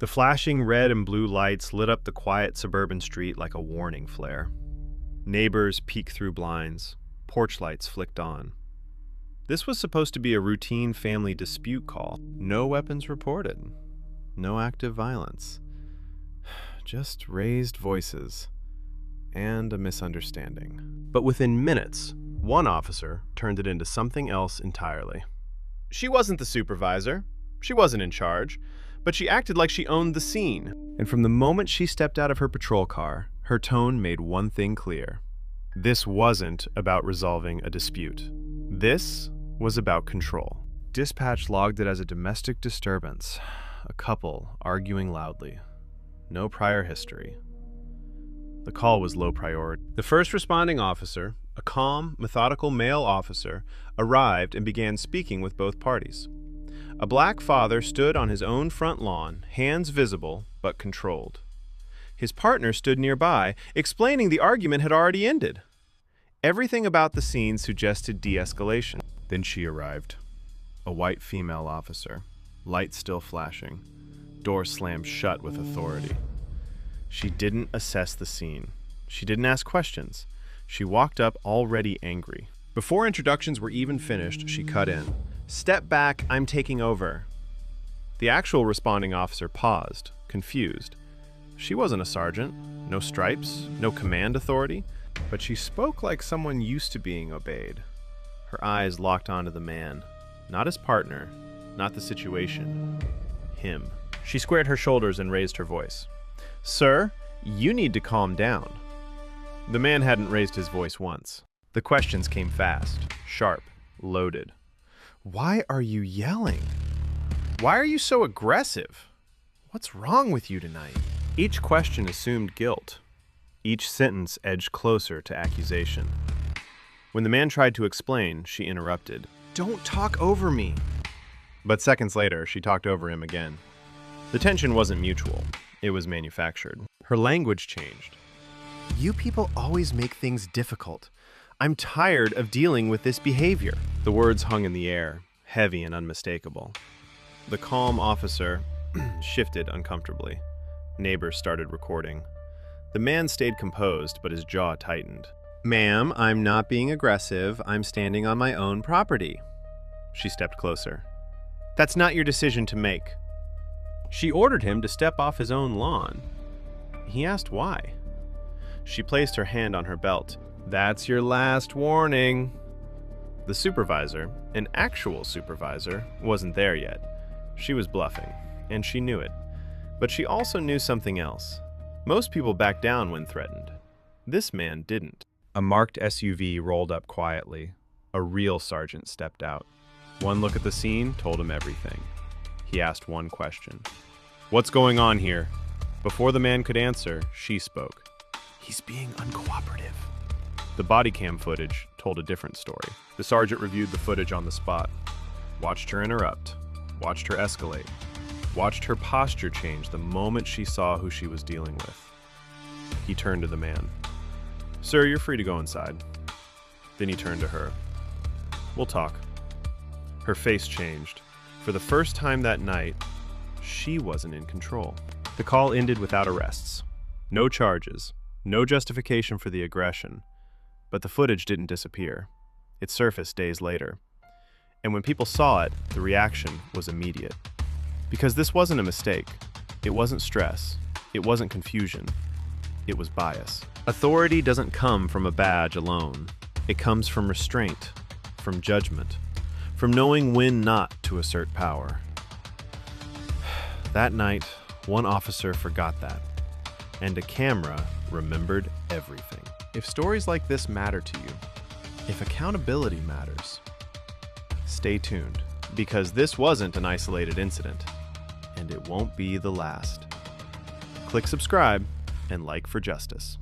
The flashing red and blue lights lit up the quiet suburban street like a warning flare. Neighbors peeked through blinds. Porch lights flicked on. This was supposed to be a routine family dispute call. No weapons reported. No active violence. Just raised voices. And a misunderstanding. But within minutes, one officer turned it into something else entirely. She wasn't the supervisor. She wasn't in charge. But she acted like she owned the scene. And from the moment she stepped out of her patrol car, her tone made one thing clear. This wasn't about resolving a dispute. This was about control. Dispatch logged it as a domestic disturbance. A couple arguing loudly. No prior history. The call was low priority. The first responding officer, a calm, methodical male officer, arrived and began speaking with both parties. A black father stood on his own front lawn, hands visible but controlled. His partner stood nearby, explaining the argument had already ended. Everything about the scene suggested de-escalation. Then she arrived. A white female officer, light still flashing, door slammed shut with authority. She didn't assess the scene. She didn't ask questions. She walked up already angry. Before introductions were even finished, she cut in. "Step back, I'm taking over." The actual responding officer paused, confused. She wasn't a sergeant, no stripes, no command authority, but she spoke like someone used to being obeyed. Her eyes locked onto the man, not his partner, not the situation, him. She squared her shoulders and raised her voice. "Sir, you need to calm down." The man hadn't raised his voice once. The questions came fast, sharp, loaded. "Why are you yelling? Why are you so aggressive? What's wrong with you tonight?" Each question assumed guilt. Each sentence edged closer to accusation. When the man tried to explain, she interrupted. "Don't talk over me." But seconds later, she talked over him again. The tension wasn't mutual. It was manufactured. Her language changed. "You people always make things difficult. I'm tired of dealing with this behavior." The words hung in the air, heavy and unmistakable. The calm officer shifted uncomfortably. Neighbors started recording. The man stayed composed, but his jaw tightened. "Ma'am, I'm not being aggressive. I'm standing on my own property." She stepped closer. "That's not your decision to make." She ordered him to step off his own lawn. He asked why. She placed her hand on her belt. "That's your last warning." The supervisor, an actual supervisor, wasn't there yet. She was bluffing, and she knew it. But she also knew something else. Most people back down when threatened. This man didn't. A marked SUV rolled up quietly. A real sergeant stepped out. One look at the scene told him everything. He asked one question. "What's going on here?" Before the man could answer, she spoke. "He's being uncooperative." The body cam footage told a different story. The sergeant reviewed the footage on the spot, watched her interrupt, watched her escalate, watched her posture change the moment she saw who she was dealing with. He turned to the man. "Sir, you're free to go inside." Then he turned to her. "We'll talk." Her face changed. For the first time that night, she wasn't in control. The call ended without arrests. No charges, no justification for the aggression. But the footage didn't disappear. It surfaced days later. And when people saw it, the reaction was immediate. Because this wasn't a mistake. It wasn't stress. It wasn't confusion. It was bias. Authority doesn't come from a badge alone. It comes from restraint, from judgment, from knowing when not to assert power. That night, one officer forgot that, and a camera remembered everything. If stories like this matter to you, if accountability matters, stay tuned, because this wasn't an isolated incident, and it won't be the last. Click subscribe and like for justice.